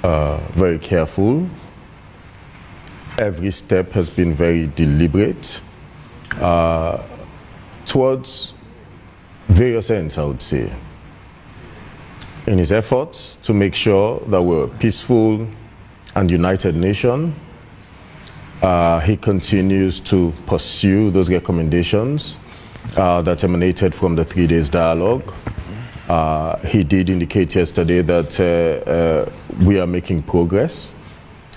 very careful. Every step has been very deliberate towards various ends, I would say, in his efforts to make sure that we're a peaceful and united nation. He continues to pursue those recommendations that emanated from the 3 days dialogue. He did indicate yesterday that we are making progress,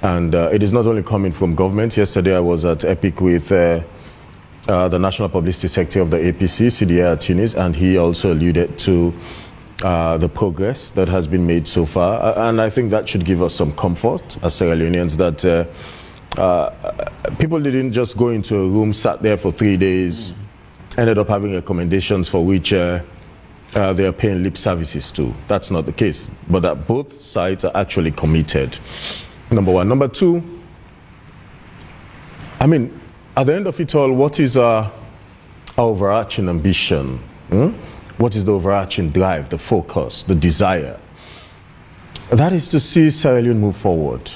and it is not only coming from government. Yesterday I was at EPIC with the National Publicity Secretary of the APC, CDA at Tunis, and he also alluded to the progress that has been made so far. And I think that should give us some comfort as Sierra Leoneans that people didn't just go into a room, sat there for 3 days, ended up having recommendations for which they are paying lip services to. That's not the case, but that both sides are actually committed. Number one. Number two, I mean, at the end of it all, what is our overarching ambition? What is the overarching drive, the focus, the desire? That is to see Sierra Leone move forward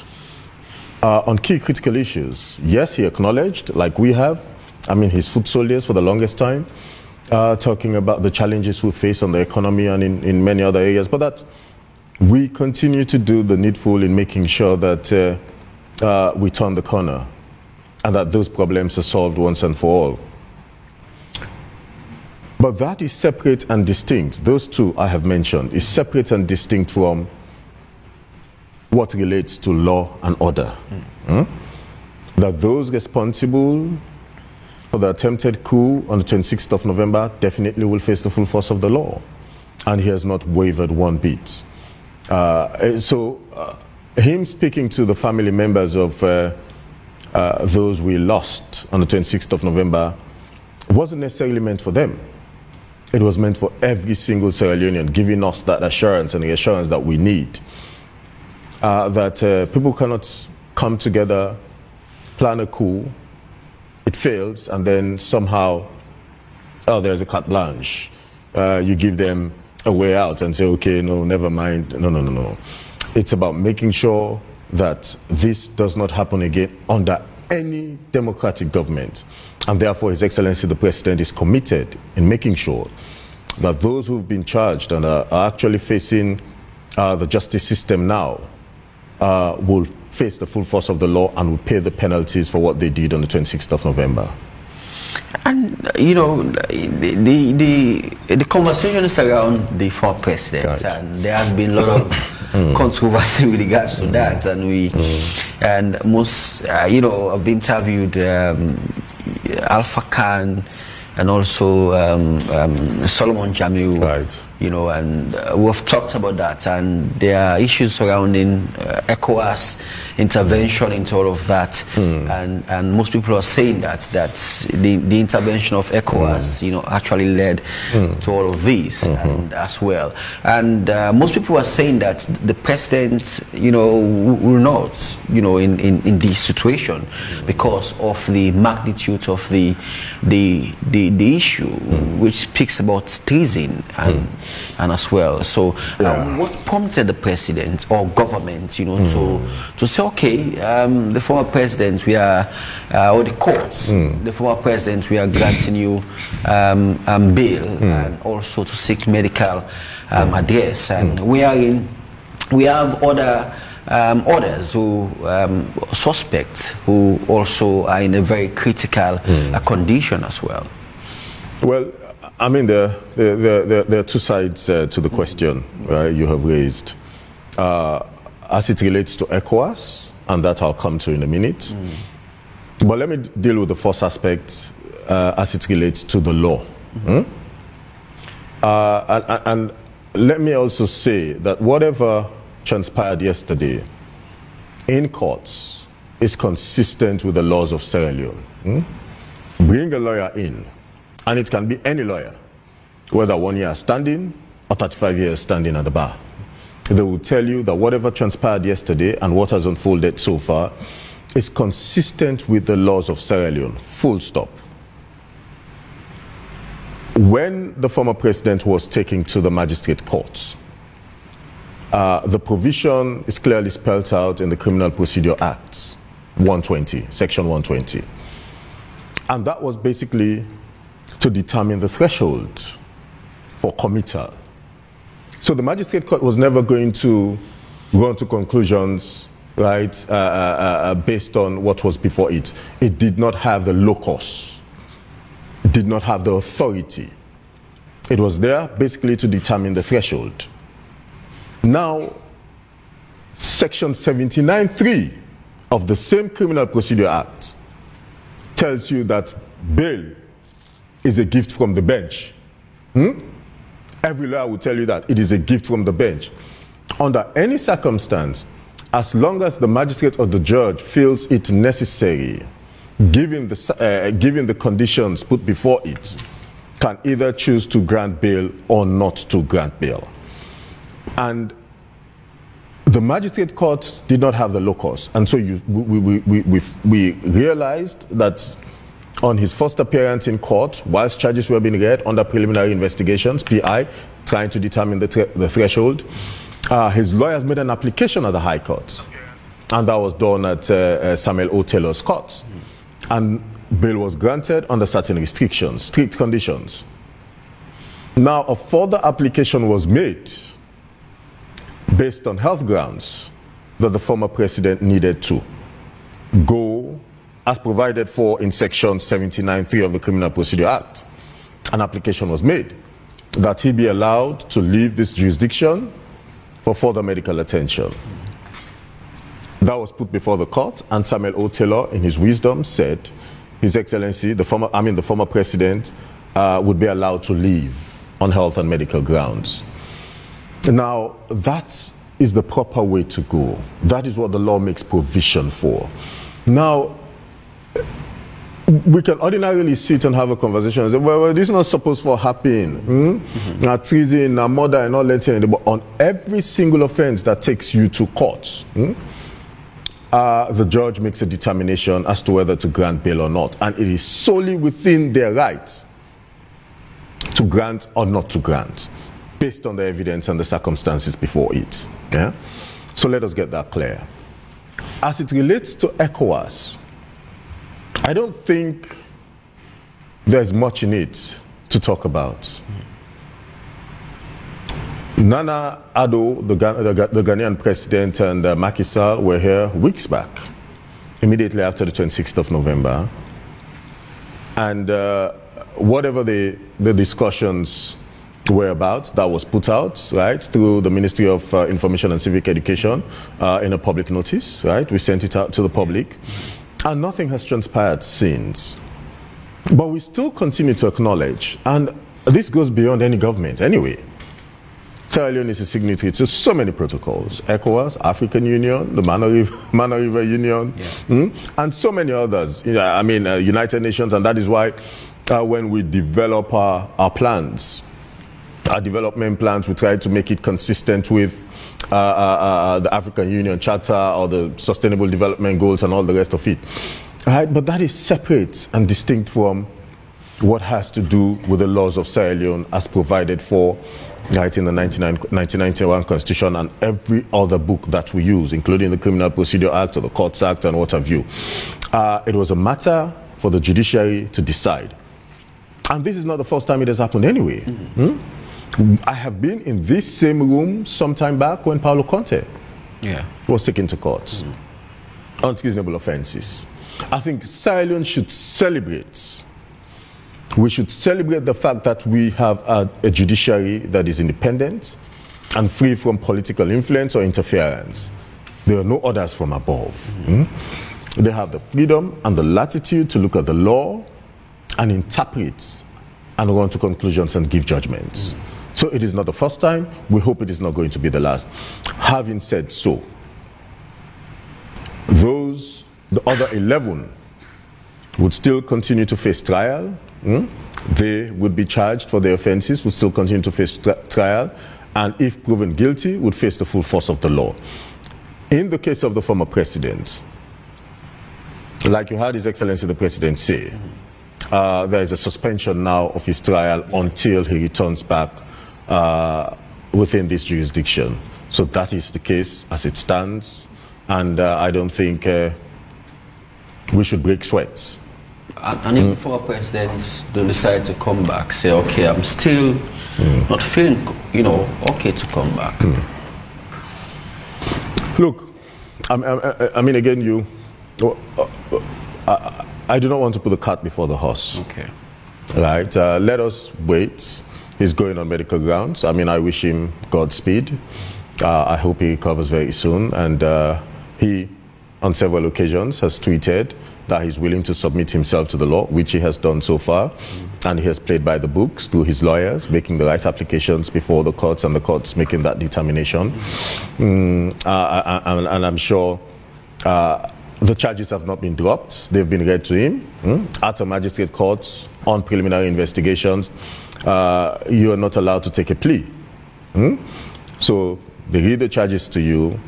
on key critical issues. Yes, he acknowledged, like we have, I mean, his foot soldiers for the longest time, talking about the challenges we face on the economy and in many other areas, but that we continue to do the needful in making sure that we turn the corner and that those problems are solved once and for all. But that is separate and distinct. Those two I have mentioned is separate and distinct from what relates to law and order. That those responsible for the attempted coup on the 26th of November definitely will face the full force of the law. And he has not wavered one bit. So him speaking to the family members of those we lost on the 26th of November wasn't necessarily meant for them. It was meant for every single Sierra Leonean, giving us that assurance and the assurance that we need. That people cannot come together, plan a coup, it fails, and then somehow, oh, there's a carte blanche. You give them a way out and say, okay, no, never mind. No. It's about making sure that this does not happen again under any democratic government. And therefore, His Excellency the President is committed in making sure that those who've been charged and are actually facing the justice system now will face the full force of the law and will pay the penalties for what they did on the 26th of November. And, you know, the conversation is around the former president, right. And there has been a lot of controversy with regards to that, and most, you know, I've interviewed Alpha Khan and also Solomon Jamiu, right. You know, and we've talked about that, and there are issues surrounding ECOWAS intervention into all of that, and most people are saying that the intervention of ECOWAS, you know, actually led to all of this, and as well. And most people are saying that the president, you know, will not, you know, in this situation because of the magnitude of the issue, which speaks about treason and as well. So what prompted the president or government, you know, to say, okay, the former president, we are, or the courts, the former president, we are granting you bail and also to seek medical advice, and we have other others who suspects who also are in a very critical condition as well. Well, I mean, there are two sides to the question you have raised. As it relates to ECOWAS, and that I'll come to in a minute. But let me deal with the first aspect as it relates to the law. And let me also say that whatever transpired yesterday in courts is consistent with the laws of Sierra Leone. Bring a lawyer in, and it can be any lawyer, whether 1 year standing or 35 years standing at the bar. They will tell you that whatever transpired yesterday and what has unfolded so far is consistent with the laws of Sierra Leone, full stop. When the former president was taken to the magistrate courts, The provision is clearly spelled out in the Criminal Procedure Act 120, Section 120. And that was basically to determine the threshold for committal. So the magistrate court was never going to run to conclusions, right, based on what was before it. It did not have the locus. It did not have the authority. It was there basically to determine the threshold. Now, Section 79(3) of the same Criminal Procedure Act tells you that bail is a gift from the bench. Every lawyer will tell you that it is a gift from the bench. Under any circumstance, as long as the magistrate or the judge feels it necessary, given the conditions put before it, can either choose to grant bail or not to grant bail. And the magistrate court did not have the locus, and so we realized that on his first appearance in court, whilst charges were being read under preliminary investigations, PI, trying to determine the threshold, his lawyers made an application at the High Court, and that was done at Samuel O. Taylor's court. And bail was granted under certain restrictions, strict conditions. Now, a further application was made based on health grounds that the former president needed to go, as provided for in Section 79(3) of the Criminal Procedure Act. An application was made that he be allowed to leave this jurisdiction for further medical attention. That was put before the court, and Samuel O. Taylor, in his wisdom, said, His Excellency, the former president, would be allowed to leave on health and medical grounds. Now, that is the proper way to go. That is what the law makes provision for. Now, we can ordinarily sit and have a conversation and say, well, this is not supposed to happen. Treason, murder, and all that. But on every single offense that takes you to court, the judge makes a determination as to whether to grant bail or not. And it is solely within their right to grant or not to grant, based on the evidence and the circumstances before it. Yeah? So let us get that clear. As it relates to ECOWAS, I don't think there's much in it to talk about. Nana Addo, the Ghanaian president, and Macky Sall were here weeks back, immediately after the 26th of November. And whatever the discussions were about, that was put out, right, through the Ministry of Information and Civic Education in a public notice, right? We sent it out to the public. And nothing has transpired since. But we still continue to acknowledge, and this goes beyond any government anyway. Sierra Leone is a signatory to so many protocols: ECOWAS, African Union, the Mana River Union, and so many others. United Nations, and that is why when we develop our plans, our development plans, we try to make it consistent with the African Union Charter or the Sustainable Development Goals and all the rest of it. Right? But that is separate and distinct from what has to do with the laws of Sierra Leone as provided for, right, in the 1991 Constitution and every other book that we use, including the Criminal Procedure Act or the Courts Act and what have you. It was a matter for the judiciary to decide. And this is not the first time it has happened anyway. I have been in this same room sometime back when Paulo Conte was taken to court on treasonable offenses. I think Sierra Leone should celebrate. We should celebrate the fact that we have a judiciary that is independent and free from political influence or interference. There are no orders from above. They have the freedom and the latitude to look at the law and interpret and run to conclusions and give judgments. So it is not the first time. We hope it is not going to be the last. Having said so, the other 11 would still continue to face trial. They would be charged for their offenses, would still continue to face trial, and if proven guilty, would face the full force of the law. In the case of the former president, like you heard His Excellency the President say, there is a suspension now of his trial until he returns back within this jurisdiction. So that is the case as it stands, and I don't think we should break sweats. And if before presidents don't decide to come back, say, okay, I'm still not feeling, okay to come back. Look, I mean, again, I do not want to put the cart before the horse. Okay. Right? Let us wait. He's going on medical grounds. I mean, I wish him Godspeed. I hope he recovers very soon. And he, on several occasions, has tweeted that he's willing to submit himself to the law, which he has done so far. And he has played by the books through his lawyers, making the right applications before the courts, and the courts making that determination. And I'm sure the charges have not been dropped. They've been read to him at a magistrate court on preliminary investigations. You are not allowed to take a plea. So they read the charges to you.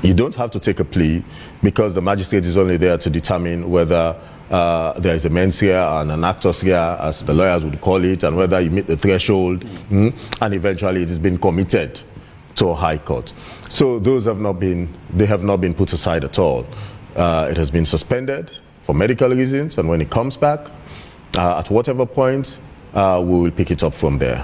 You don't have to take a plea because the magistrate is only there to determine whether there is a mens rea and an actus rea, as the lawyers would call it, and whether you meet the threshold, and eventually it has been committed to a high court. So those have not been put aside at all. It has been suspended for medical reasons, and when it comes back, at whatever point, we will pick it up from there.